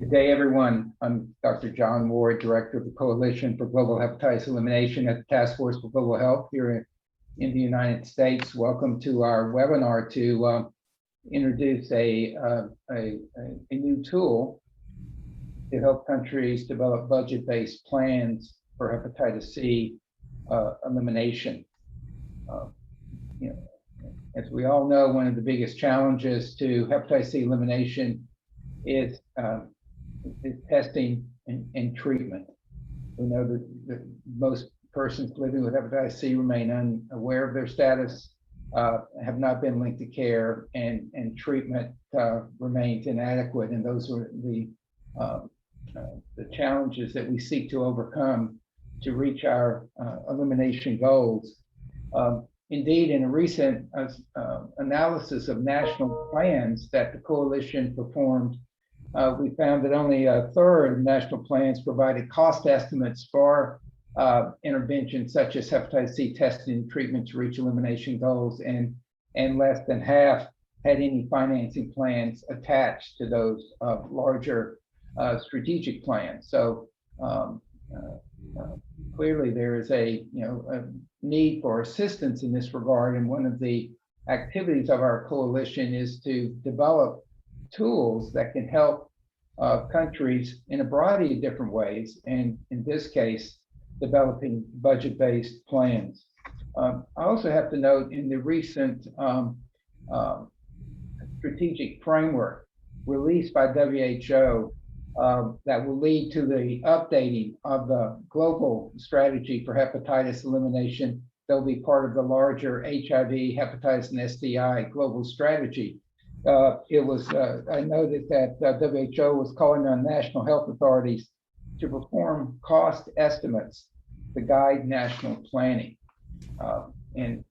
Good day, everyone. I'm Dr. John Ward, Director of the Coalition for Global Hepatitis Elimination at the Task Force for Global Health here in the United States. Welcome to our webinar to introduce a new tool to help countries develop budget-based plans for hepatitis C elimination. As we all know, one of the biggest challenges to hepatitis C elimination is testing and treatment. We know that most persons living with hepatitis C remain unaware of their status, have not been linked to care, and treatment remains inadequate. And those are the challenges that we seek to overcome to reach our elimination goals. Indeed, in a recent analysis of national plans that the coalition performed, we found that only a third of national plans provided cost estimates for interventions such as hepatitis C testing and treatment to reach elimination goals, and less than half had any financing plans attached to those larger strategic plans. So clearly there is a need for assistance in this regard, and one of the activities of our coalition is to develop tools that can help countries in a variety of different ways, and in this case, developing budget-based plans. I also have to note, in the recent strategic framework released by WHO that will lead to the updating of the global strategy for hepatitis elimination, they'll be part of the larger HIV, hepatitis, and STI global strategy. I noted that WHO was calling on national health authorities to perform cost estimates to guide national planning. And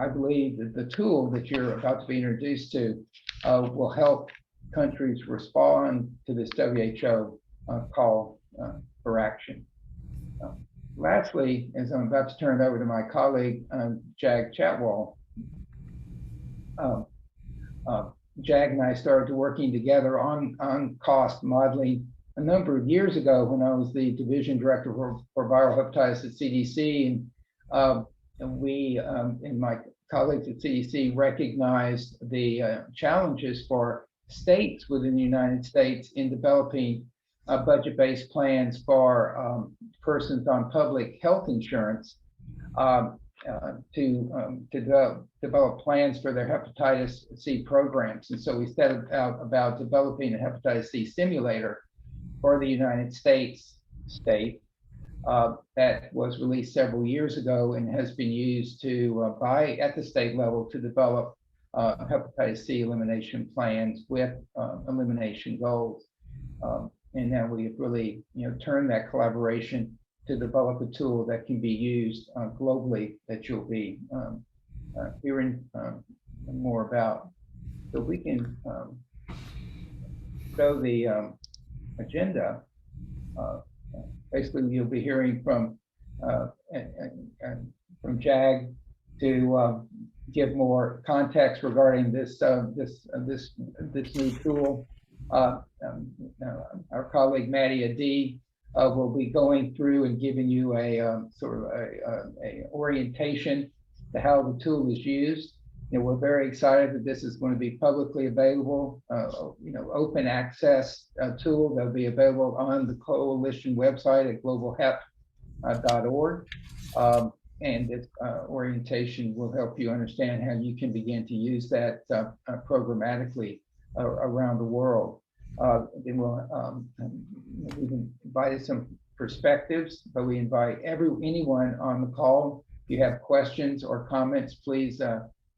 I believe that the tool that you're about to be introduced to will help countries respond to this WHO call for action. Lastly, as I'm about to turn it over to my colleague, Jag Chhatwal, Jag and I started working together on cost modeling a number of years ago when I was the division director for viral hepatitis at CDC, and we and my colleagues at CDC recognized the challenges for states within the United States in developing budget-based plans for persons on public health insurance to develop plans for their hepatitis C programs. And so we set about developing a hepatitis C simulator for the United States state that was released several years ago and has been used to at the state level to develop hepatitis C elimination plans with elimination goals. And now we have really turned that collaboration to develop a tool that can be used globally, that you'll be hearing more about. So we can show the agenda. Basically, you'll be hearing from Jag to give more context regarding this new tool. Our colleague Maddy Adee will be going through and giving you a sort of a orientation to how the tool is used. We're very excited that this is going to be publicly available, open access tool that'll be available on the coalition website at globalhep.org. And this orientation will help you understand how you can begin to use that programmatically around the world. Then we've invited some perspectives, but we invite anyone on the call. If you have questions or comments, please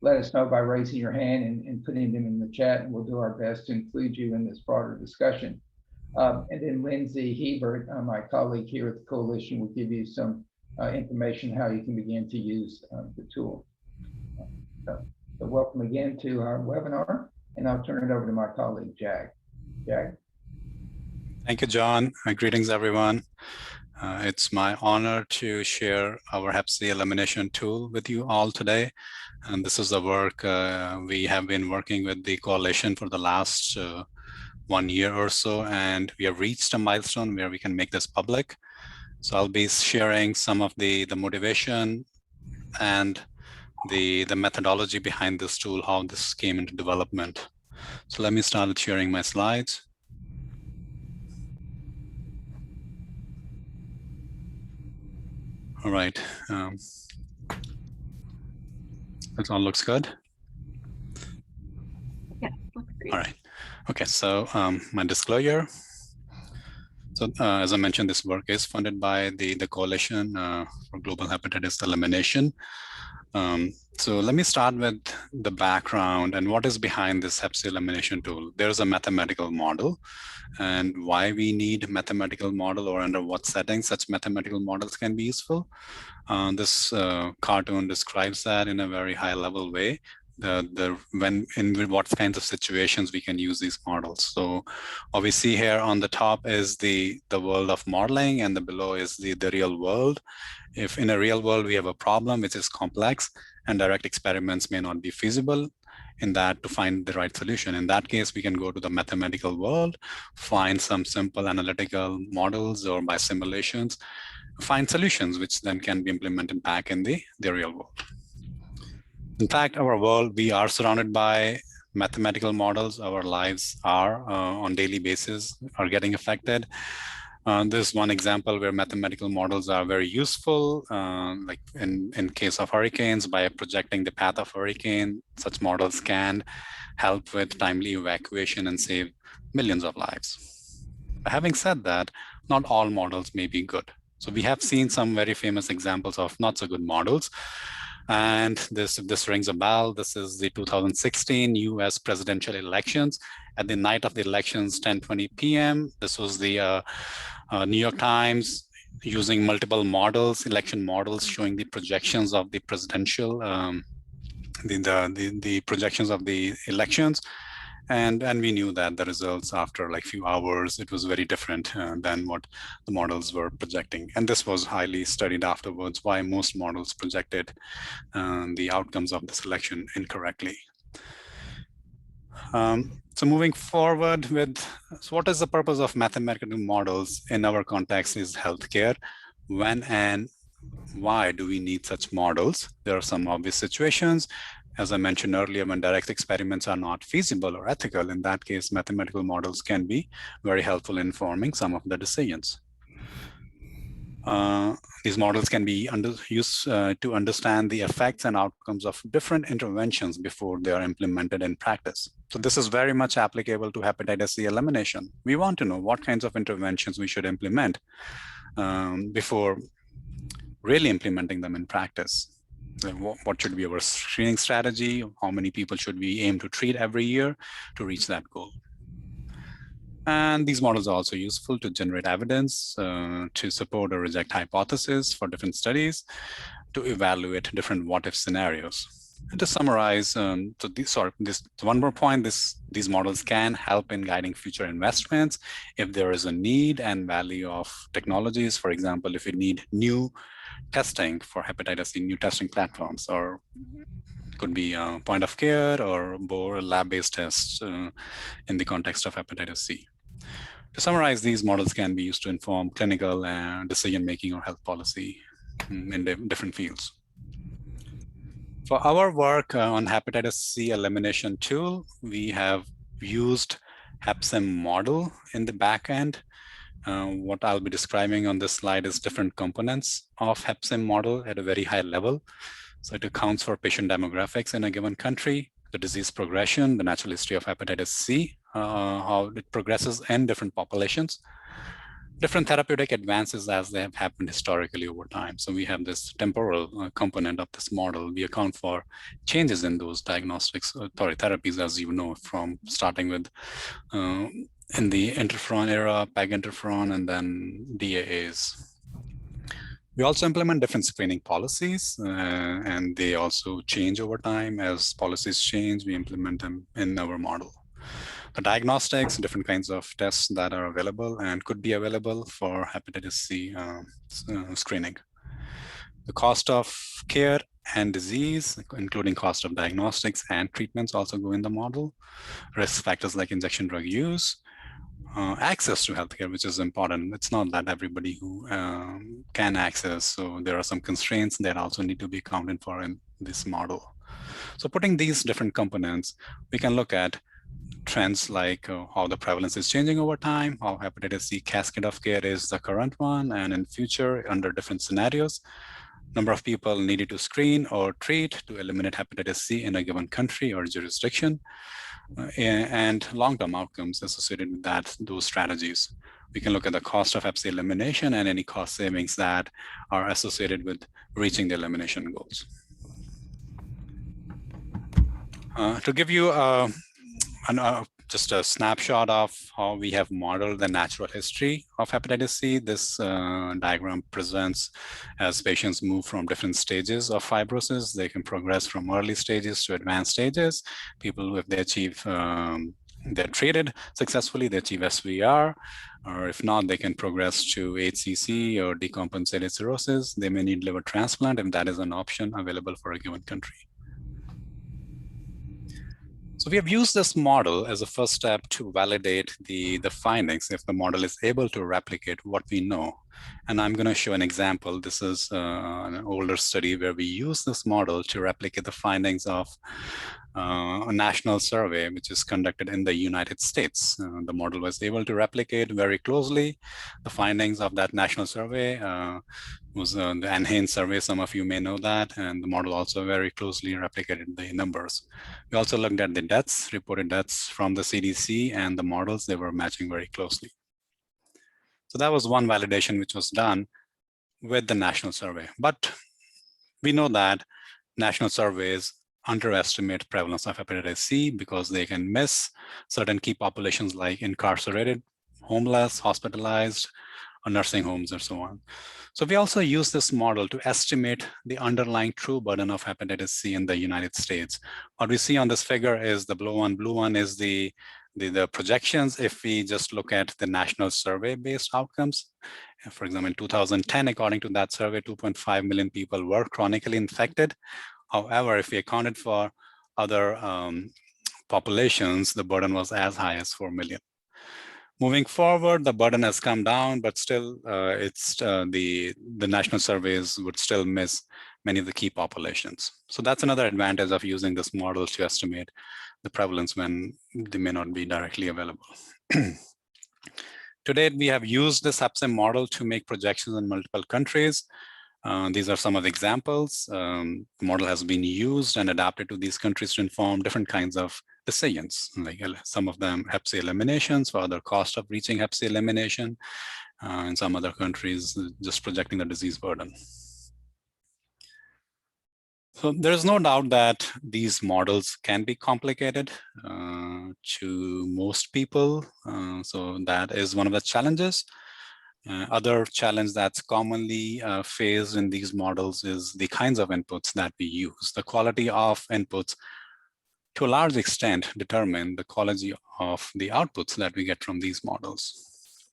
let us know by raising your hand and putting them in the chat, and we'll do our best to include you in this broader discussion. And then Lindsay Hebert, my colleague here at the coalition, will give you some information how you can begin to use the tool. So welcome again to our webinar, and I'll turn it over to my colleague, Jag. Jag? Thank you, John. Greetings, everyone. It's my honor to share our Hep C elimination tool with you all today. And this is the work we have been working with the coalition for the last 1 year or so, and we have reached a milestone where we can make this public. So I'll be sharing some of the motivation and the methodology behind this tool, how this came into development. So let me start with sharing my slides. All right. That all looks good. Yeah, looks great. All right. Okay, so my disclosure. So as I mentioned, this work is funded by the Coalition for Global Hepatitis Elimination. So let me start with the background and what is behind this HCV elimination tool. There's a mathematical model, and why we need mathematical model, or under what settings such mathematical models can be useful. This cartoon describes that in a very high level way. When in what kinds of situations we can use these models. So what we see here on the top is the world of modeling, and the below is the real world. If in a real world we have a problem which is complex and direct experiments may not be feasible in that to find the right solution, in that case we can go to the mathematical world, find some simple analytical models or by simulations, find solutions which then can be implemented back in the real world. In fact, our world, we are surrounded by mathematical models. Our lives are on daily basis are getting affected. There's one example where mathematical models are very useful, like in case of hurricanes, by projecting the path of hurricane, such models can help with timely evacuation and save millions of lives. Having said that, not all models may be good. So we have seen some very famous examples of not so good models. And this rings a bell. This is the 2016 US presidential elections. At the night of the elections, 10:20 p.m., this was the New York Times using multiple models, election models, showing the projections of the presidential, the projections of the elections. And we knew that the results after like few hours, it was very different than what the models were projecting. And this was highly studied afterwards, why most models projected the outcomes of this election incorrectly. So moving forward with, so what is the purpose of mathematical models in our context is healthcare? When and why do we need such models? There are some obvious situations. As I mentioned earlier, when direct experiments are not feasible or ethical, in that case, mathematical models can be very helpful in forming some of the decisions. These models can be used to understand the effects and outcomes of different interventions before they are implemented in practice. So this is very much applicable to hepatitis C elimination. We want to know what kinds of interventions we should implement before really implementing them in practice. What should be our screening strategy? How many people should we aim to treat every year to reach that goal? And these models are also useful to generate evidence to support or reject hypotheses for different studies, to evaluate different what-if scenarios. And to summarize, one more point, these models can help in guiding future investments if there is a need and value of technologies. For example, if you need new testing for hepatitis C, new testing platforms, or could be point of care or more lab-based tests in the context of hepatitis C. To summarize, these models can be used to inform clinical decision-making or health policy in different fields. For our work on hepatitis C elimination tool, we have used HepSim model in the back end. What I'll be describing on this slide is different components of HepSim model at a very high level. So it accounts for patient demographics in a given country, the disease progression, the natural history of hepatitis C, how it progresses in different populations, different therapeutic advances as they have happened historically over time. So we have this temporal component of this model. We account for changes in those diagnostics, therapies, as you know, from starting with in the interferon era, PEG interferon, and then DAAs. We also implement different screening policies, and they also change over time. As policies change, we implement them in our model. The diagnostics, different kinds of tests that are available and could be available for hepatitis C screening. The cost of care and disease, including cost of diagnostics and treatments, also go in the model. Risk factors like injection drug use, access to healthcare, which is important. It's not that everybody who can access, so there are some constraints that also need to be accounted for in this model. So putting these different components, we can look at trends like how the prevalence is changing over time, how hepatitis C cascade of care is the current one, and in future under different scenarios, number of people needed to screen or treat to eliminate hepatitis C in a given country or jurisdiction, and long-term outcomes associated with those strategies. We can look at the cost of Hep C elimination and any cost savings that are associated with reaching the elimination goals. To give you just a snapshot of how we have modeled the natural history of hepatitis C, this diagram presents as patients move from different stages of fibrosis. They can progress from early stages to advanced stages. People, if they achieve, they're treated successfully, they achieve SVR, or if not, they can progress to HCC or decompensated cirrhosis. They may need liver transplant if that is an option available for a given country. So we have used this model as a first step to validate the findings if the model is able to replicate what we know. And I'm going to show an example. This is an older study where we use this model to replicate the findings of a national survey, which is conducted in the United States. The model was able to replicate very closely the findings of that national survey. Was the enhanced survey, some of you may know that, and the model also very closely replicated the numbers. We also looked at the deaths, reported deaths from the CDC, and the models, they were matching very closely. So that was one validation which was done with the national survey. But we know that national surveys underestimate prevalence of hepatitis C because they can miss certain key populations like incarcerated, homeless, hospitalized, or nursing homes, and so on. So we also use this model to estimate the underlying true burden of hepatitis C in the United States. What we see on this figure is the blue one is the projections if we just look at the national survey-based outcomes. For example, in 2010, according to that survey, 2.5 million people were chronically infected. However, if we accounted for other populations, the burden was as high as 4 million. Moving forward, the burden has come down, but still the national surveys would still miss many of the key populations. So that's another advantage of using this model to estimate the prevalence when they may not be directly available. To date, we have used this HepCIM model to make projections in multiple countries. These are some of the examples. The model has been used and adapted to these countries to inform different kinds of decisions, like some of them Hep C eliminations, for other cost of reaching Hep C elimination, in some other countries, just projecting the disease burden. So there is no doubt that these models can be complicated to most people. So that is one of the challenges. Other challenge that's commonly faced in these models is the kinds of inputs that we use. The quality of inputs to a large extent determine the quality of the outputs that we get from these models.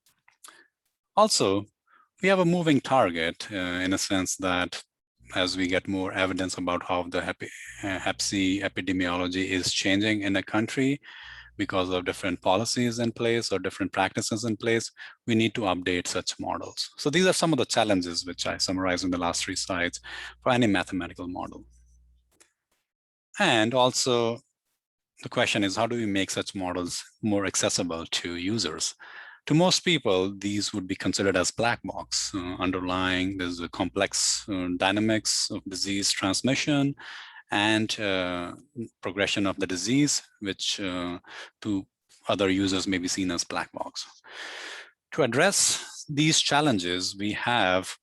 Also, we have a moving target in a sense that as we get more evidence about how the Hep C epidemiology is changing in a country because of different policies in place or different practices in place, we need to update such models. So these are some of the challenges which I summarized in the last 3 slides for any mathematical model. And also, the question is, how do we make such models more accessible to users? To most people, these would be considered as black box. Underlying, there's a complex dynamics of disease transmission and progression of the disease, which to other users may be seen as black box. To address these challenges, we have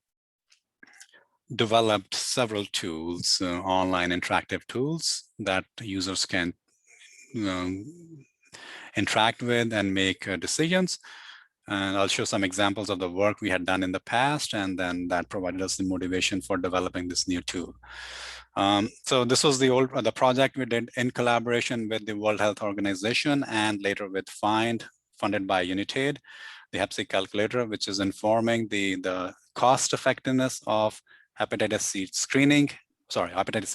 developed several tools, online interactive tools that users can interact with and make decisions. And I'll show some examples of the work we had done in the past, and then that provided us the motivation for developing this new tool. So this was the project we did in collaboration with the World Health Organization and later with FIND, funded by Unitaid, the Hep C calculator, which is informing the cost effectiveness of hepatitis C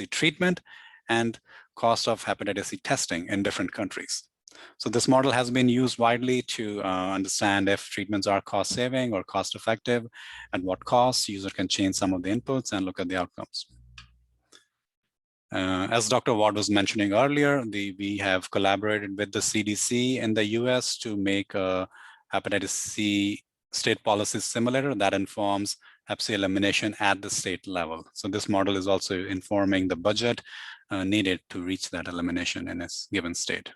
treatment and cost of hepatitis C testing in different countries. So this model has been used widely to understand if treatments are cost saving or cost effective, at what cost. User can change some of the inputs and look at the outcomes. As Dr. Ward was mentioning earlier, we have collaborated with the CDC in the US to make a hepatitis C state policy simulator that informs Hep C elimination at the state level. So this model is also informing the budget needed to reach that elimination in a given state.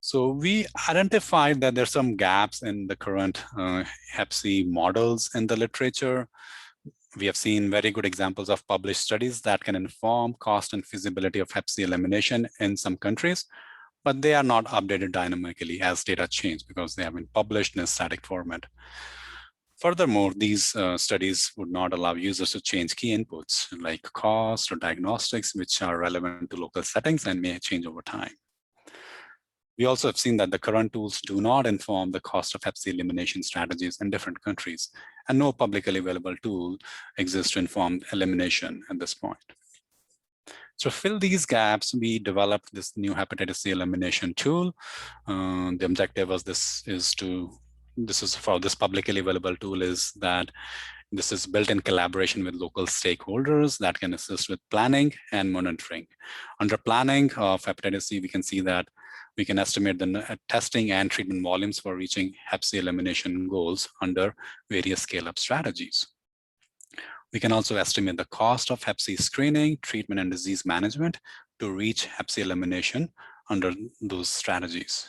So we identified that there's some gaps in the current Hep C models in the literature. We have seen very good examples of published studies that can inform cost and feasibility of Hep C elimination in some countries, but they are not updated dynamically as data change because they have been published in a static format. Furthermore, these studies would not allow users to change key inputs like cost or diagnostics, which are relevant to local settings and may change over time. We also have seen that the current tools do not inform the cost of Hep C elimination strategies in different countries, and no publicly available tool exists to inform elimination at this point. So to fill these gaps, we developed this new hepatitis C elimination tool. The objective of this is for this publicly available tool is that this is built in collaboration with local stakeholders that can assist with planning and monitoring. Under planning of hepatitis C, we can see that we can estimate the testing and treatment volumes for reaching Hep C elimination goals under various scale-up strategies. We can also estimate the cost of Hep C screening, treatment, and disease management to reach Hep C elimination under those strategies.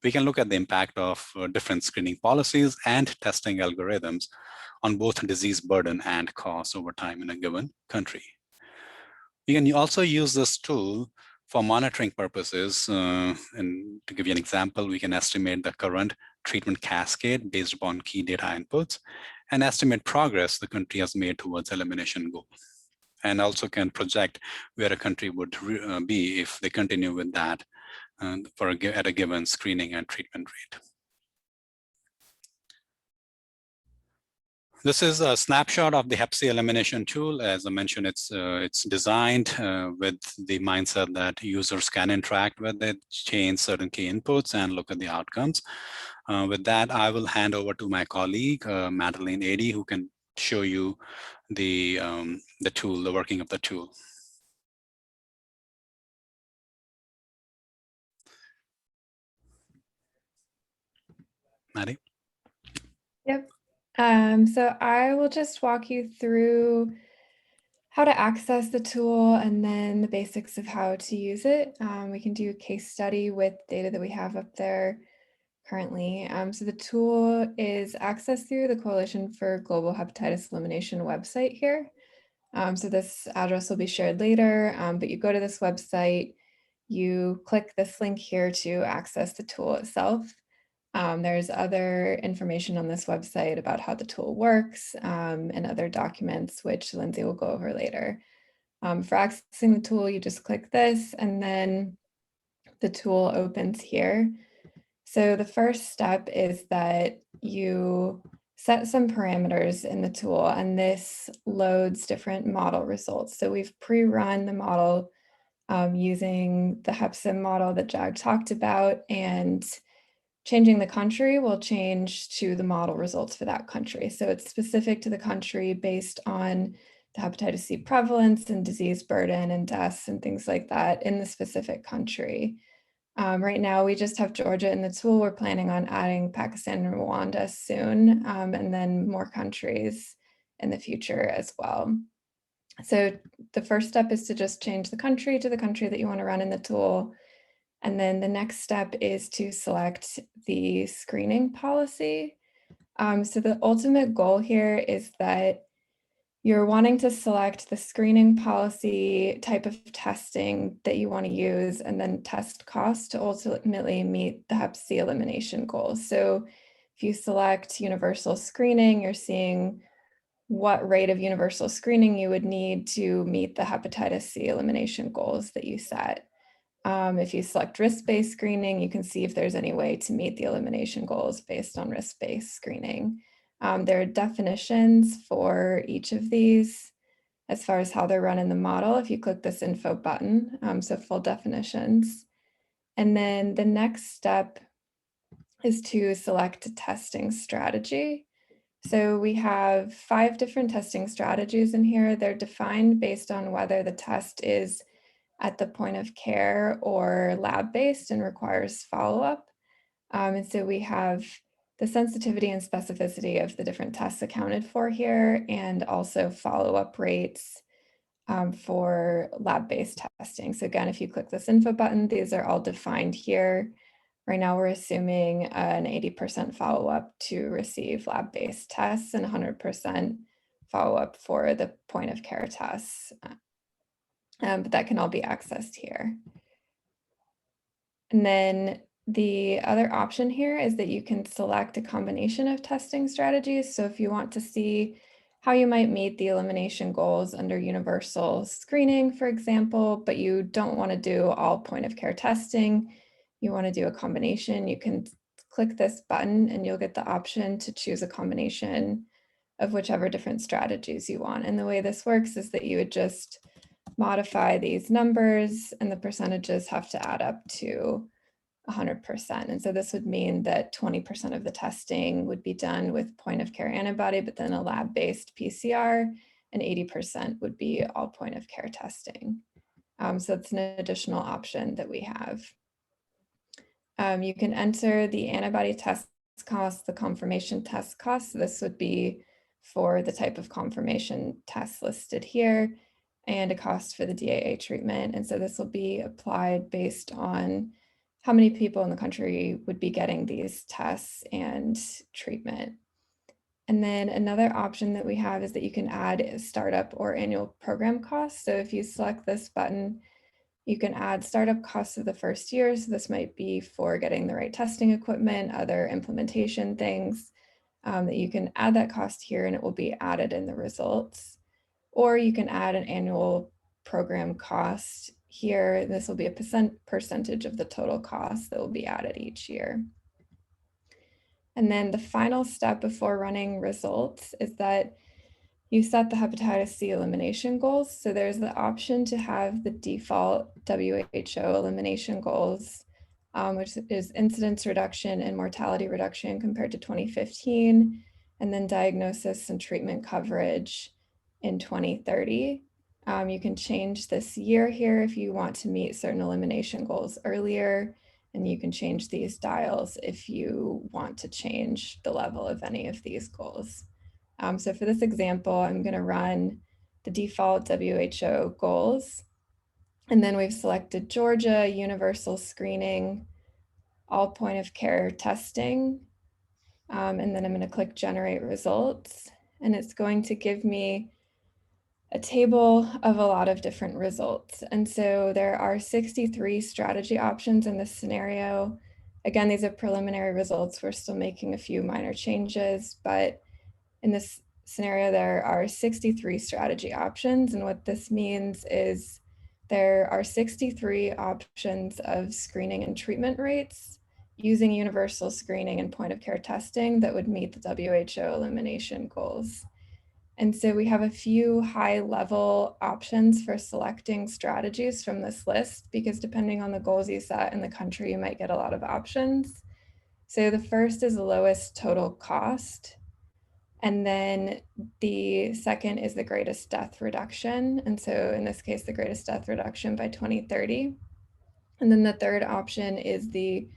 We can look at the impact of different screening policies and testing algorithms on both disease burden and cost over time in a given country. We can also use this tool for monitoring purposes. And to give you an example, we can estimate the current treatment cascade based upon key data inputs and estimate progress the country has made towards elimination goal. And also can project where a country would be if they continue with that at a given screening and treatment rate. This is a snapshot of the Hep C elimination tool. As I mentioned, it's designed with the mindset that users can interact with it, change certain key inputs, and look at the outcomes. With that, I will hand over to my colleague, Adee, who can show you the tool, the working of the tool. Maddy? Yep. So I will just walk you through how to access the tool and then the basics of how to use it. We can do a case study with data that we have up there currently. So the tool is accessed through the Coalition for Global Hepatitis Elimination website here. So this address will be shared later, but you go to this website, you click this link here to access the tool itself. There's other information on this website about how the tool works and other documents, which Lindsay will go over later. For accessing the tool, you just click this and then the tool opens here. So the first step is that you set some parameters in the tool and this loads different model results. So we've pre-run the model using the HepSim model that Jag talked about, and changing the country will change to the model results for that country. So it's specific to the country based on the hepatitis C prevalence and disease burden and deaths and things like that in the specific country. Right now, we just have Georgia in the tool. We're planning on adding Pakistan and Rwanda soon, and then more countries in the future as well. So the first step is to just change the country to the country that you want to run in the tool. And then the next step is to select the screening policy. So the ultimate goal here is that you're wanting to select the screening policy type of testing that you want to use and then test cost to ultimately meet the Hep C elimination goals. So if you select universal screening, you're seeing what rate of universal screening you would need to meet the hepatitis C elimination goals that you set. If you select risk-based screening, you can see if there's any way to meet the elimination goals based on risk-based screening. There are definitions for each of these, as far as how they're run in the model if you click this info button, so full definitions. And then the next step is to select a testing strategy. So we have 5 different testing strategies in here. They're defined based on whether the test is at the point of care or lab-based and requires follow-up. And so we have the sensitivity and specificity of the different tests accounted for here, and also follow-up rates for lab-based testing. So again, if you click this info button, these are all defined here. Right now, we're assuming an 80% follow-up to receive lab-based tests and 100% follow-up for the point of care tests. But that can all be accessed here. And then the other option here is that you can select a combination of testing strategies. So if you want to see how you might meet the elimination goals under universal screening, for example, but you don't want to do all point of care testing, you want to do a combination, you can click this button and you'll get the option to choose a combination of whichever different strategies you want. And the way this works is that you would just modify these numbers and the percentages have to add up to 100%. And so this would mean that 20% of the testing would be done with point of care antibody, but then a lab-based PCR, and 80% would be all point of care testing. So it's an additional option that we have. You can enter the antibody test cost, the confirmation test cost. So this would be for the type of confirmation test listed here, and a cost for the DAA treatment. And so this will be applied based on how many people in the country would be getting these tests and treatment. And then another option that we have is that you can add a startup or annual program costs. So if you select this button, you can add startup costs of the first year. So this might be for getting the right testing equipment, other implementation things, that you can add that cost here and it will be added in the results. Or you can add an annual program cost here. This will be a percentage of the total cost that will be added each year. And then the final step before running results is that you set the hepatitis C elimination goals. So there's the option to have the default WHO elimination goals, which is incidence reduction and mortality reduction compared to 2015, and then diagnosis and treatment coverage in 2030. You can change this year here if you want to meet certain elimination goals earlier, and you can change these dials if you want to change the level of any of these goals. So for this example, I'm going to run the default WHO goals. And then we've selected Georgia, universal screening, all point of care testing. And then I'm going to click generate results. And it's going to give me a table of a lot of different results. And so there are 63 strategy options in this scenario. Again, these are preliminary results. We're still making a few minor changes, but in this scenario, there are 63 strategy options. And what this means is there are 63 options of screening and treatment rates using universal screening and point of care testing that would meet the WHO elimination goals. And so we have a few high level options for selecting strategies from this list, because depending on the goals you set in the country, you might get a lot of options. So the first is the lowest total cost. And then the second is the greatest death reduction. And so in this case, the greatest death reduction by 2030. And then the third option is the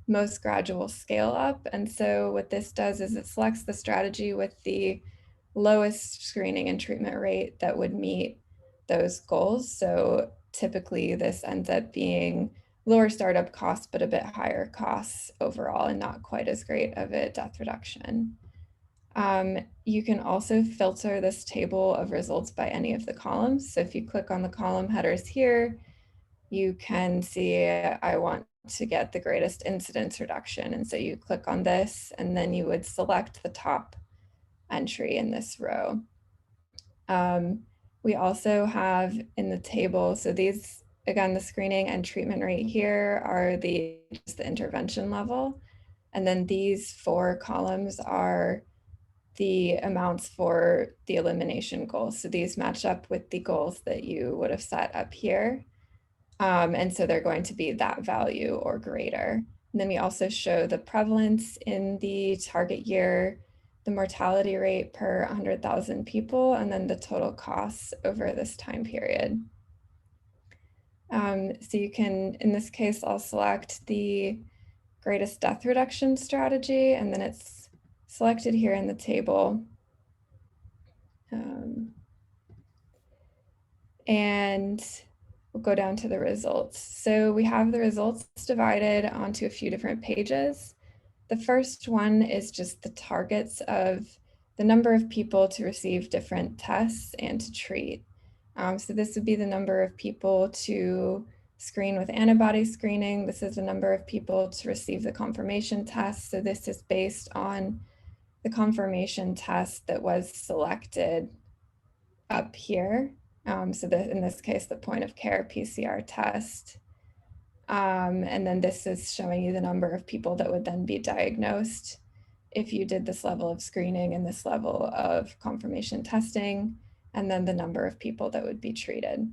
most gradual scale up. And so what this does is it selects the strategy with the lowest screening and treatment rate that would meet those goals. So typically this ends up being lower startup costs, but a bit higher costs overall and not quite as great of a death reduction. You can also filter this table of results by any of the columns. So if you click on the column headers here, you can see I want to get the greatest incidence reduction. And so you click on this, and then you would select the top entry in this row. We also have in the table, so these, again, the screening and treatment rate here are just the intervention level. And then these 4 columns are the amounts for the elimination goals. So these match up with the goals that you would have set up here. And so they're going to be that value or greater. And then we also show the prevalence in the target year, the mortality rate per 100,000 people, and then the total costs over this time period. So you can, in this case, I'll select the greatest death reduction strategy, and then it's selected here in the table. And we'll go down to the results. So we have the results divided onto a few different pages. The first one is just the targets of the number of people to receive different tests and to treat. So this would be the number of people to screen with antibody screening. This is the number of people to receive the confirmation test. So this is based on the confirmation test that was selected up here. So that in this case, the point of care PCR test. And then this is showing you the number of people that would then be diagnosed if you did this level of screening and this level of confirmation testing, and then the number of people that would be treated.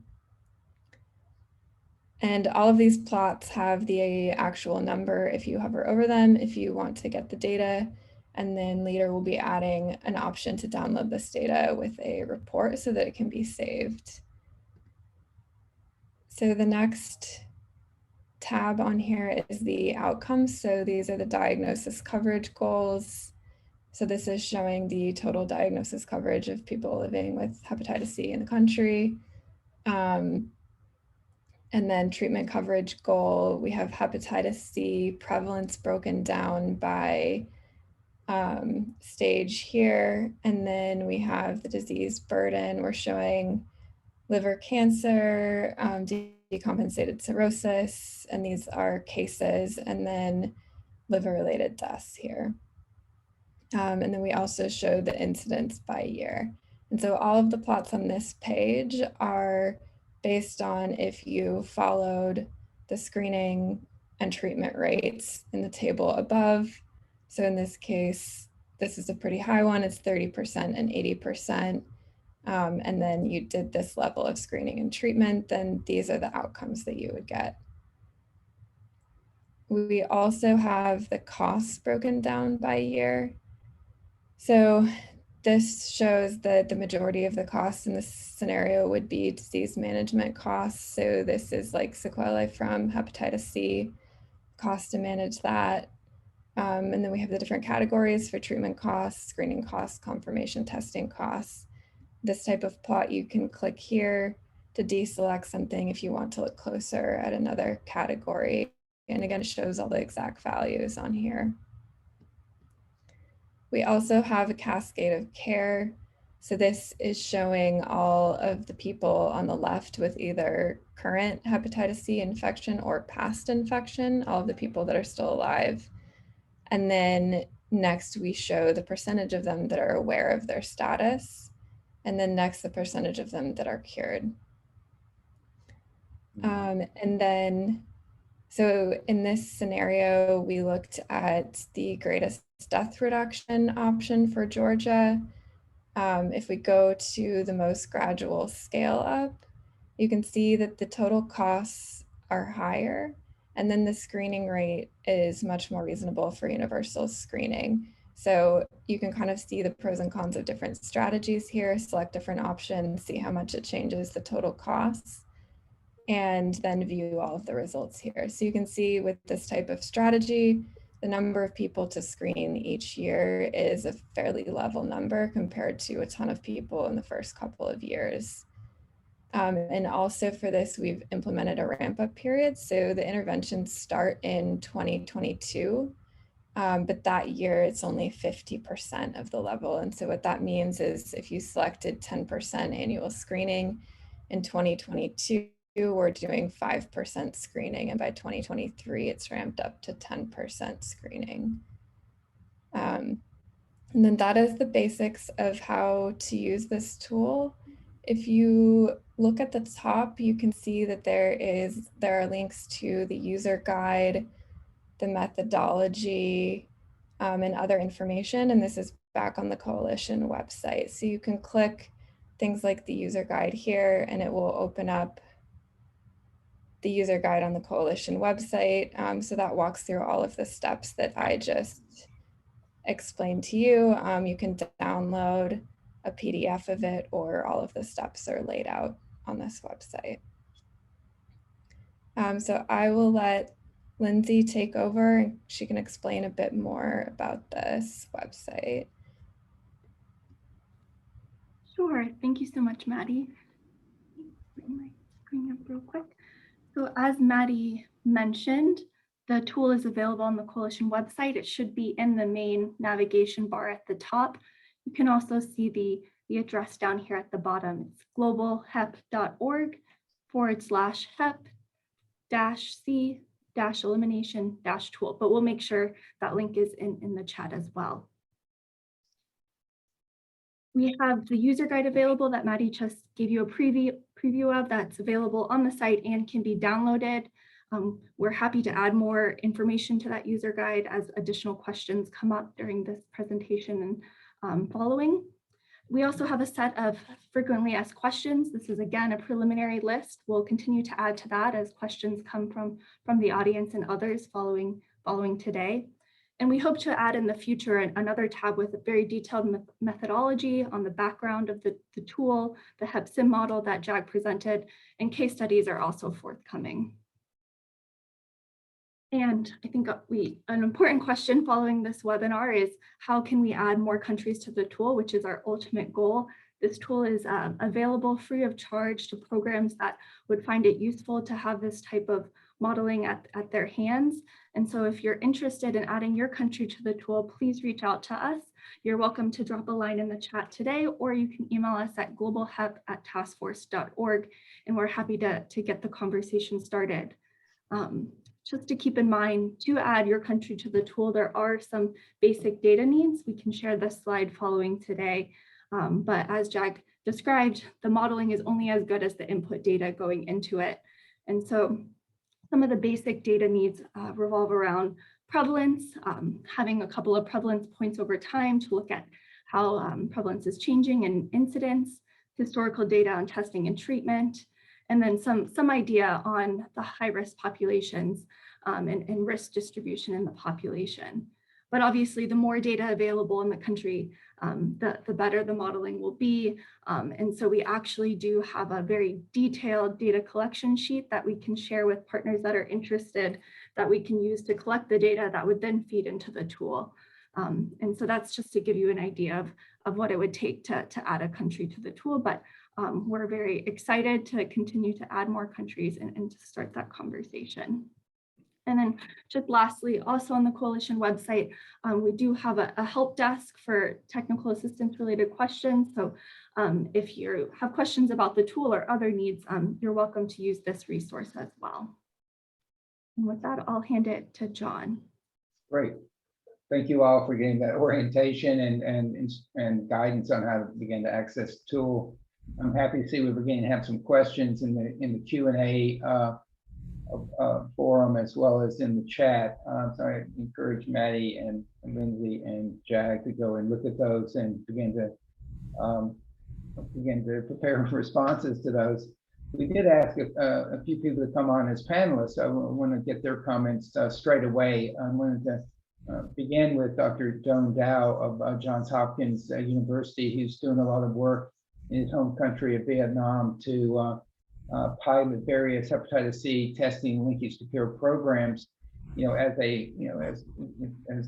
And all of these plots have the actual number if you hover over them, if you want to get the data. And then later we'll be adding an option to download this data with a report so that it can be saved. So the next tab on here is the outcomes. So these are the diagnosis coverage goals. So this is showing the total diagnosis coverage of people living with hepatitis C in the country. And then treatment coverage goal, we have hepatitis C prevalence broken down by stage here. And then we have the disease burden. We're showing liver cancer, decompensated cirrhosis, and these are cases, and then liver-related deaths here. And then we also show the incidence by year. And so all of the plots on this page are based on if you followed the screening and treatment rates in the table above. So in this case, this is a pretty high one, it's 30% and 80%. And then you did this level of screening and treatment, then these are the outcomes that you would get. We also have the costs broken down by year. So this shows that the majority of the costs in this scenario would be disease management costs. So this is like sequelae from hepatitis C, cost to manage that. And then we have the different categories for treatment costs, screening costs, confirmation testing costs. This type of plot, you can click here to deselect something if you want to look closer at another category. And again, it shows all the exact values on here. We also have a cascade of care. So this is showing all of the people on the left with either current hepatitis C infection or past infection, all of the people that are still alive. And then next we show the percentage of them that are aware of their status. And then next, the percentage of them that are cured. And then, so in this scenario, we looked at the greatest death reduction option for Georgia. If we go to the most gradual scale up, you can see that the total costs are higher. And then the screening rate is much more reasonable for universal screening. So you can kind of see the pros and cons of different strategies here, select different options, see how much it changes the total costs, and then view all of the results here. So you can see with this type of strategy, the number of people to screen each year is a fairly level number compared to a ton of people in the first couple of years. And also for this, we've implemented a ramp-up period. So the interventions start in 2022. But that year it's only 50% of the level. And so what that means is if you selected 10% annual screening in 2022, we're doing 5% screening. And by 2023, it's ramped up to 10% screening. And then that is the basics of how to use this tool. If you look at the top, you can see that there are links to the user guide, the methodology, and other information. And this is back on the coalition website. So you can click things like the user guide here, and it will open up the user guide on the coalition website. So that walks through all of the steps that I just explained to you. You can download a PDF of it, or all of the steps are laid out on this website. So I will let Lindsay take over, and she can explain a bit more about this website. Sure, thank you so much, Maddie. Bring my screen up real quick. So as Maddie mentioned, the tool is available on the Coalition website. It should be in the main navigation bar at the top. You can also see the address down here at the bottom. It's globalhep.org/hep-c-elimination-tool, but we'll make sure that link is in the chat as well. We have the user guide available that Maddie just gave you a preview of. That's available on the site and can be downloaded. We're happy to add more information to that user guide as additional questions come up during this presentation and following. We also have a set of frequently asked questions. This is again a preliminary list. We'll continue to add to that as questions come from the audience and others following today. And we hope to add in the future another tab with a very detailed methodology on the background of the tool, the HEP-SIM model that Jag presented, and case studies are also forthcoming. And I think an important question following this webinar is, how can we add more countries to the tool, which is our ultimate goal. This tool is available free of charge to programs that would find it useful to have this type of modeling at their hands. And so if you're interested in adding your country to the tool, please reach out to us. You're welcome to drop a line in the chat today, or you can email us at globalhep@taskforce.org, and we're happy to get the conversation started. Just to keep in mind, to add your country to the tool, there are some basic data needs. We can share this slide following today. But as Jag described, the modeling is only as good as the input data going into it. And so some of the basic data needs revolve around prevalence, having a couple of prevalence points over time to look at how prevalence is changing and incidence, historical data on testing and treatment, and then some idea on the high-risk populations and risk distribution in the population. But obviously, the more data available in the country, the better the modeling will be. And so we actually do have a very detailed data collection sheet that we can share with partners that are interested, that we can use to collect the data that would then feed into the tool. And so that's just to give you an idea of what it would take to add a country to the tool. But we're very excited to continue to add more countries and to start that conversation. And then just lastly, also on the Coalition website, we do have a help desk for technical assistance related questions. So if you have questions about the tool or other needs, you're welcome to use this resource as well. And with that, I'll hand it to John. Great. Thank you all for getting that orientation and guidance on how to begin to access the tool. I'm happy to see we're beginning to have some questions in the Q&A forum as well as in the chat. So I encourage Maddy and Lindsay and Jag to go and look at those and begin to prepare responses to those. We did ask a few people to come on as panelists. I want to get their comments straight away. I wanted to begin with Dr. Joan Dow of Johns Hopkins University, who's doing a lot of work in his home country of Vietnam to pilot various hepatitis C testing linkage to care programs, as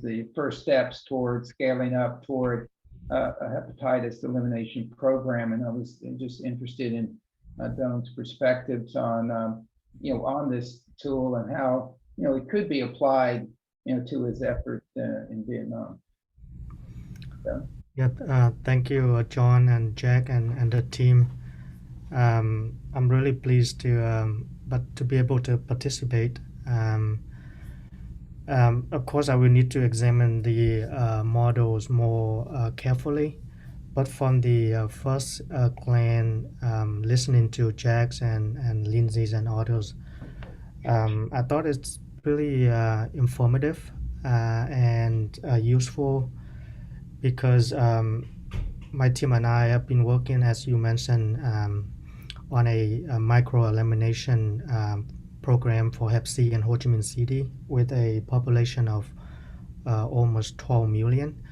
the first steps towards scaling up toward a hepatitis elimination program. And I was just interested in Don's perspectives on on this tool and how it could be applied to his effort in Vietnam. So. Yeah, thank you, John and Jag and the team. I'm really pleased to be able to participate. Of course, I will need to examine the models more carefully, but from the first glance, listening to Jag's and Lindsay's and others, I thought it's really informative and useful. because my team and I have been working, as you mentioned, on a micro elimination program for Hep C in Ho Chi Minh City with a population of almost 12 million.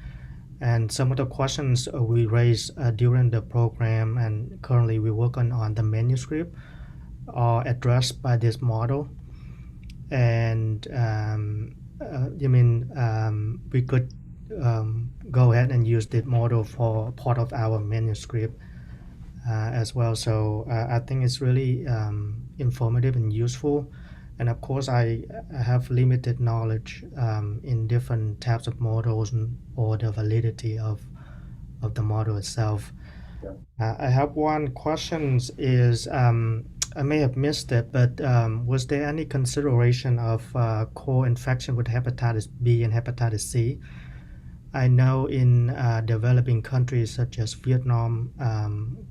And some of the questions we raised during the program, and currently we work on the manuscript, are addressed by this model. And we could go ahead and use this model for part of our manuscript as well. So I think it's really informative and useful. And of course, I have limited knowledge in different types of models or the validity of the model itself. I have one question is, I may have missed it, but was there any consideration of co-infection with hepatitis B and hepatitis C? I know in developing countries such as Vietnam,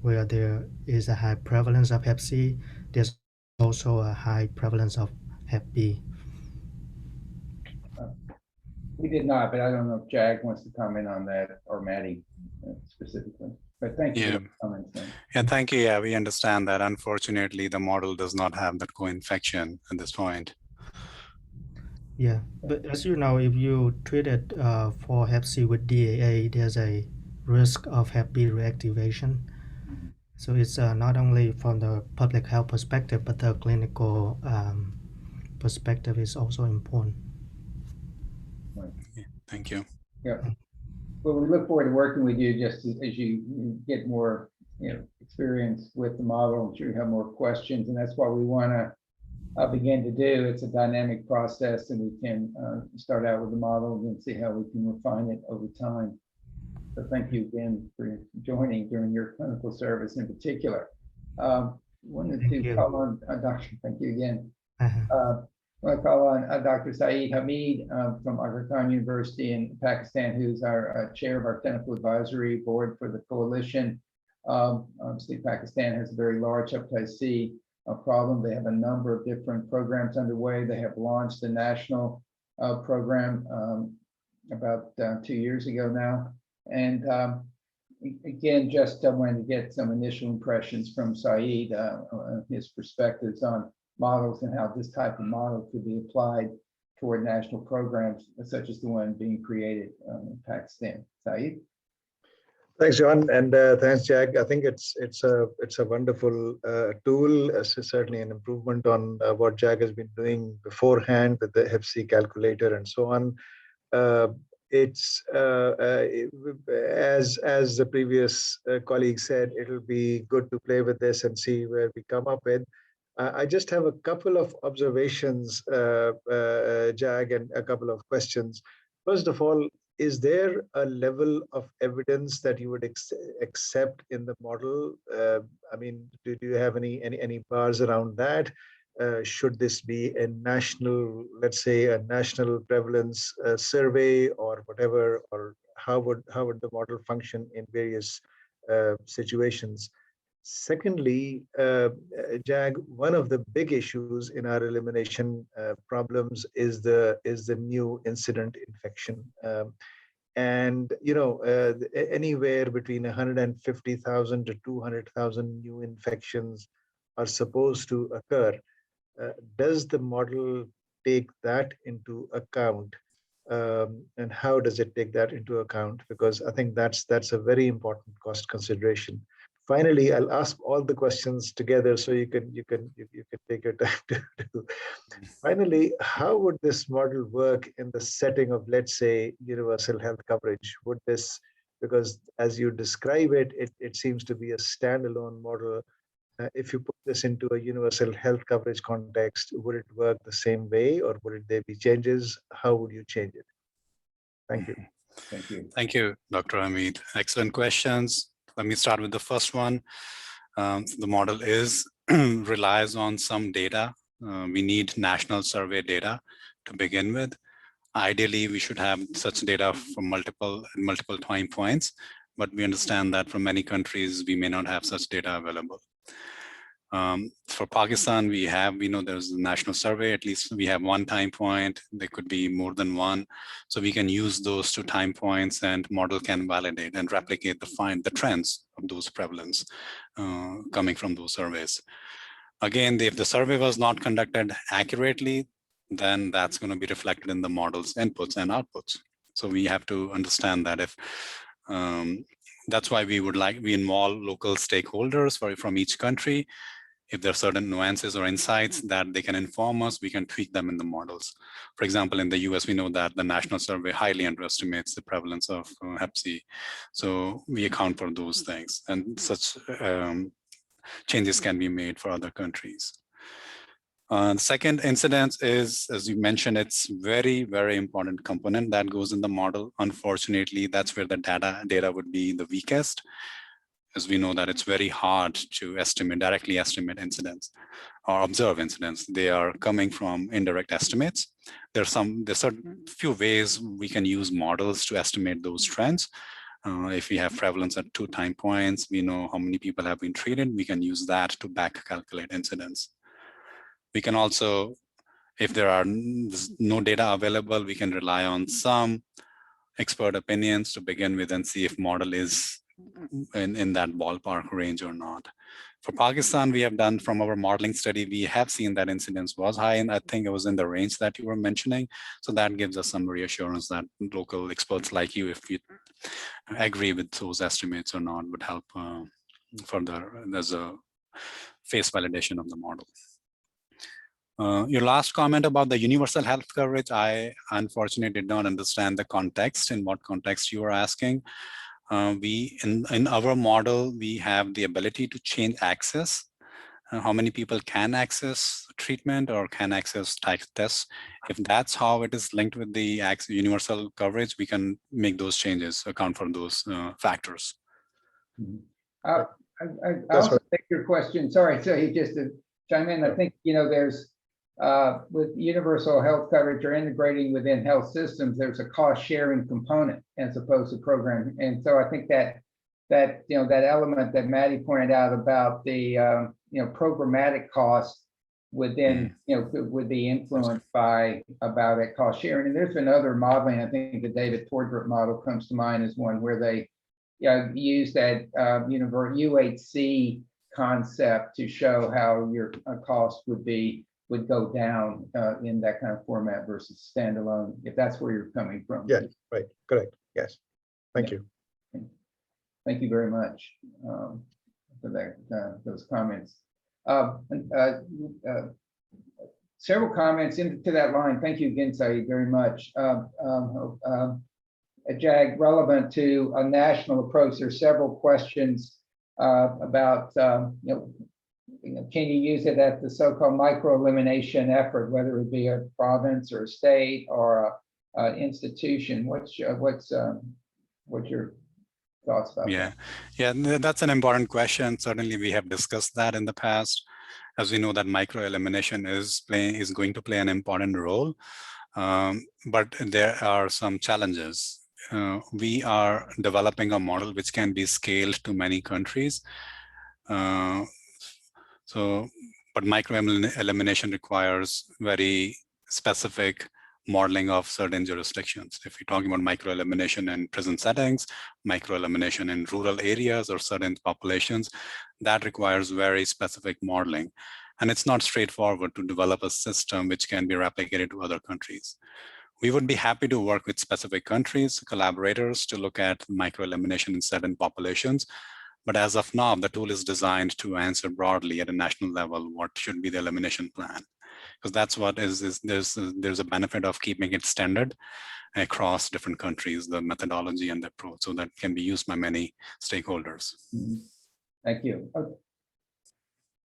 where there is a high prevalence of Hep C, there's also a high prevalence of Hep B. We did not, but I don't know if Jag wants to comment on that, or Maddy specifically. But thank you for the comments. Then. Yeah, thank you. Yeah, we understand that. Unfortunately, the model does not have that co-infection at this point. Yeah, but as you know, if you treat it for Hep C with DAA, there's a risk of Hep B reactivation. So it's not only from the public health perspective, but the clinical perspective is also important. Right. Yeah, thank you. Yeah. Well, we look forward to working with you just as you get more, experience with the model. I'm sure you have more questions, and that's what we want to begin to do. It's a dynamic process, and we can start out with the model and then see how we can refine it over time. So thank you again for joining during your clinical service in particular. Wanted to call on Dr. Thank you again. I want to call on Dr. Saeed Hamid from Aga Khan University in Pakistan, who's our chair of our technical advisory board for the coalition. Obviously, Pakistan has a very large hepatitis C problem. They have a number of different programs underway. They have launched a national program about 2 years ago now. And again, just wanted to get some initial impressions from Saeed, his perspectives on models and how this type of model could be applied toward national programs such as the one being created in Pakistan. Saeed? Thanks, John, and thanks, Jag. I think it's a wonderful tool. It's certainly an improvement on what Jag has been doing beforehand with the Hep C calculator and so on. It's as the previous colleague said, it'll be good to play with this and see where we come up with. I just have a couple of observations, Jag, and a couple of questions. First of all, is there a level of evidence that you would accept in the model? I mean, do you have any bars around that? Should this be a national, let's say, a national prevalence survey or whatever, or how would the model function in various situations? Secondly, Jag, one of the big issues in our elimination problems is the new incident infection. And anywhere between 150,000 to 200,000 new infections are supposed to occur. Does the model take that into account? And how does it take that into account? Because I think that's a very important cost consideration. Finally, I'll ask all the questions together so you can take your time to. Finally, how would this model work in the setting of, let's say, universal health coverage? Would this, because as you describe it, it seems to be a standalone model. If you put this into a universal health coverage context, would it work the same way, or would there be changes? How would you change it? Thank you. Thank you. Thank you, Dr. Hamid. Excellent questions. Let me start with the first one. The model relies on some data. We need national survey data to begin with. Ideally, we should have such data from multiple time points, but we understand that from many countries, we may not have such data available. For Pakistan, we know there's a national survey. At least we have one time point. There could be more than one. So we can use those 2 time points, and model can validate and replicate the trends of those prevalence coming from those surveys. Again, if the survey was not conducted accurately, then that's going to be reflected in the model's inputs and outputs. So we have to understand that if that's why we involve local stakeholders from each country. If there are certain nuances or insights that they can inform us, we can tweak them in the models. For example, in the US, we know that the national survey highly underestimates the prevalence of Hep C. So we account for those things, and such changes can be made for other countries. The second incidence is, as you mentioned, it's very, very important component that goes in the model. Unfortunately, that's where the data would be the weakest, as we know that it's very hard to directly estimate incidents or observe incidents. They are coming from indirect estimates. There's few ways we can use models to estimate those trends. If we have prevalence at 2 time points, we know how many people have been treated. We can use that to back calculate incidence. We can also, if there are no data available, we can rely on some expert opinions to begin with and see if model is in that ballpark range or not. For Pakistan, we have done from our modeling study, we have seen that incidence was high, and I think it was in the range that you were mentioning. So that gives us some reassurance that local experts like you, if you agree with those estimates or not, would help further as a face validation of the model. Your last comment about the universal health coverage, I unfortunately did not understand the context, in what context you were asking. In our model, we have the ability to change access, how many people can access treatment or can access tests. If that's how it is linked with the universal coverage, we can make those changes, account for those factors. I also take your question. Sorry, so you just to chime in. I think, there's with universal health coverage or integrating within health systems, there's a cost sharing component as opposed to programming. And so I think that element that Maddy pointed out about the programmatic cost would then would be influenced by about that cost sharing. And there's been other modeling. I think the David Tordrup model comes to mind as one where they use that UHC concept to show how your cost would go down in that kind of format versus standalone, if that's where you're coming from. Yeah, right, correct, yes. Thank you. Thank you very much for that, those comments. Several comments into that line. Thank you again, Saeed, very much. Jag, relevant to a national approach, there's several questions about, can you use it at the so-called micro-elimination effort, whether it be a province or a state or an institution? What's your thoughts about that? Yeah, that's an important question. Certainly, we have discussed that in the past. As we know that micro-elimination is going to play an important role, but there are some challenges. We are developing a model which can be scaled to many countries. But micro-elimination requires very specific modeling of certain jurisdictions. If you're talking about micro-elimination in prison settings, micro-elimination in rural areas or certain populations, that requires very specific modeling. And it's not straightforward to develop a system which can be replicated to other countries. We would be happy to work with specific countries, collaborators, to look at micro-elimination in certain populations. But as of now, the tool is designed to answer broadly at a national level what should be the elimination plan. Because that's what there's a benefit of keeping it standard across different countries, the methodology and the approach, so that can be used by many stakeholders. Thank you.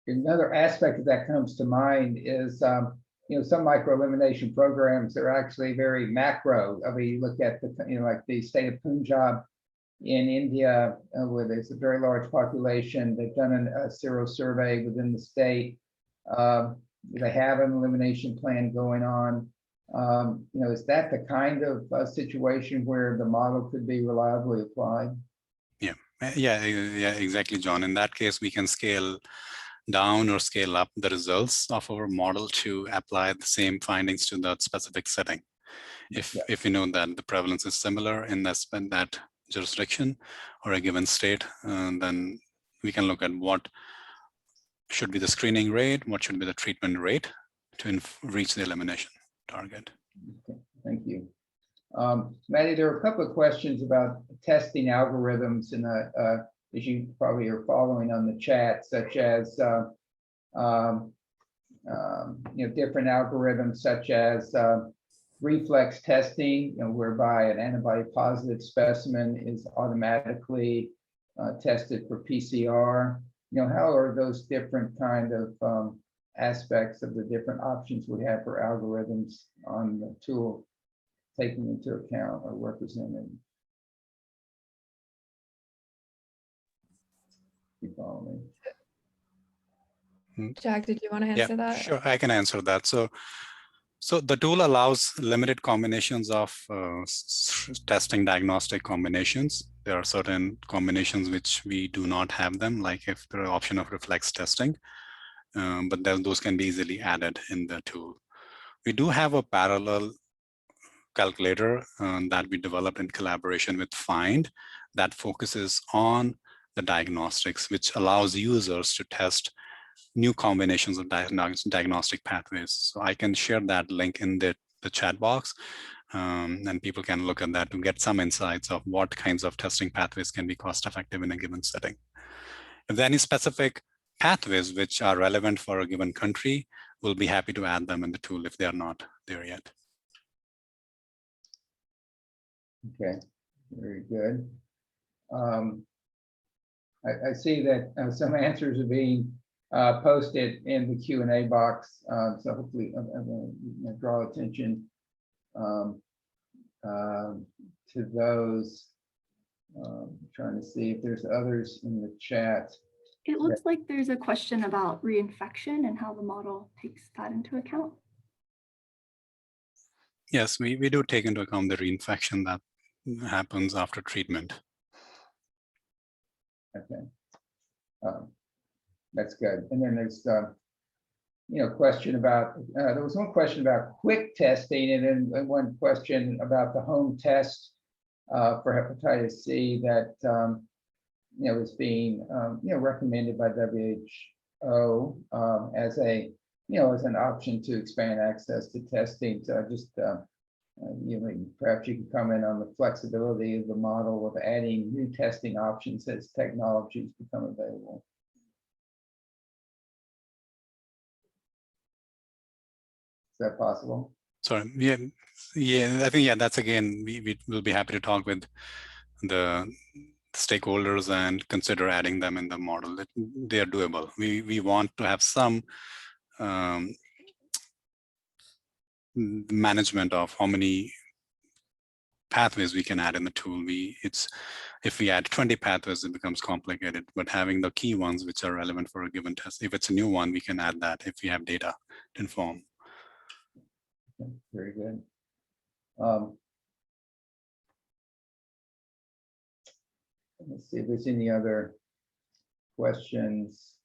Another aspect that comes to mind is some micro-elimination programs are actually very macro. I mean, you look at like the state of Punjab in India, where there's a very large population. They've done a sero survey within the state. They have an elimination plan going on. Is that the kind of situation where the model could be reliably applied? Yeah, exactly, John. In that case, we can scale down or scale up the results of our model to apply the same findings to that specific setting. If we know that the prevalence is similar in that jurisdiction or a given state, then we can look at what should be the screening rate, what should be the treatment rate to reach the elimination target. Okay, thank you. Maddy, there are a couple of questions about testing algorithms, and as you probably are following on the chat, such as different algorithms, such as reflex testing, whereby an antibody positive specimen is automatically tested for PCR. How are those different kind of aspects of the different options we have for algorithms on the tool taken into account or represented? You follow me? Jag, did you want to answer that? Sure, I can answer that. So the tool allows limited combinations of testing diagnostic combinations. There are certain combinations which we do not have them, like if there are option of reflex testing, but then those can be easily added in the tool. We do have a parallel calculator that we developed in collaboration with Find that focuses on the diagnostics, which allows users to test new combinations of diagnostic pathways. So I can share that link in the chat box, and people can look at that to get some insights of what kinds of testing pathways can be cost effective in a given setting. If there are any specific pathways which are relevant for a given country, we'll be happy to add them in the tool if they are not there yet. Okay, very good. I see that some answers are being posted in the Q&A box, so hopefully I'm going to draw attention to those. Trying to see if there's others in the chat. It looks like there's a question about reinfection and how the model takes that into account. Yes, we do take into account the reinfection that happens after treatment. Okay, that's good. And then there's question about there was one question about quick testing, and then one question about the home test for hepatitis C that is being recommended by WHO as a as an option to expand access to testing. So just perhaps you can comment on the flexibility of the model of adding new testing options as technologies become available. Is that possible? Sorry, yeah, I think that's again, we will be happy to talk with the stakeholders and consider adding them in the model. They are doable. We want to have some management of how many pathways we can add in the tool. If we add 20 pathways, it becomes complicated, but having the key ones which are relevant for a given test, if it's a new one, we can add that if we have data to inform. Okay, very good. Let's see if there's any other questions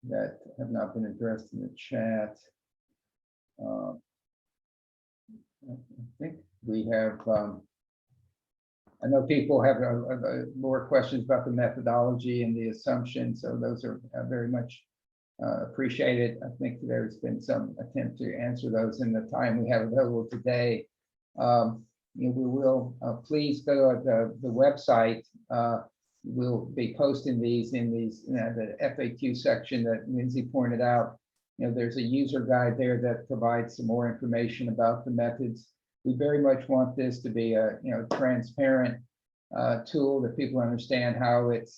that have not been addressed in the chat. I think we have, I know people have more questions about the methodology and the assumptions, so those are very much appreciated. I think there's been some attempt to answer those in the time we have available today. We will please go to the website. We'll be posting these in the FAQ section that Lindsay pointed out. There's a user guide there that provides some more information about the methods. We very much want this to be a transparent tool that people understand how it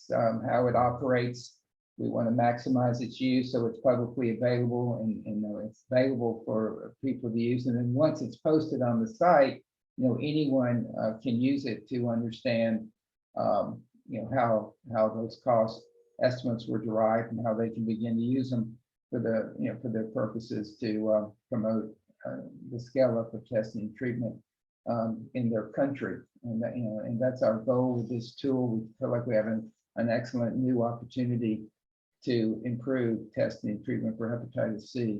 operates. We want to maximize its use so it's publicly available and it's available for people to use. And then once it's posted on the site, anyone can use it to understand how those cost estimates were derived and how they can begin to use them for their purposes to promote the scale up of testing and treatment in their country. And that's our goal with this tool. We feel like we have an excellent new opportunity to improve testing and treatment for hepatitis C.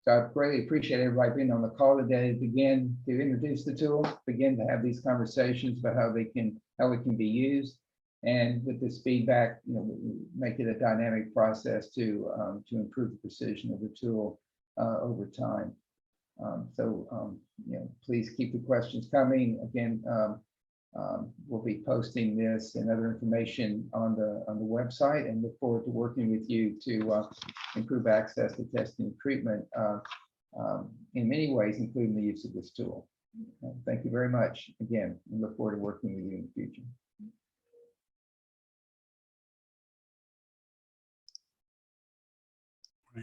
So I greatly appreciate everybody being on the call today to begin to introduce the tool, begin to have these conversations about how it can be used. And with this feedback, make it a dynamic process to improve the precision of the tool over time. Please keep the questions coming. Again, we'll be posting this and other information on the website, and look forward to working with you to improve access to testing and treatment in many ways, including the use of this tool. Thank you very much again, and look forward to working with you in the future.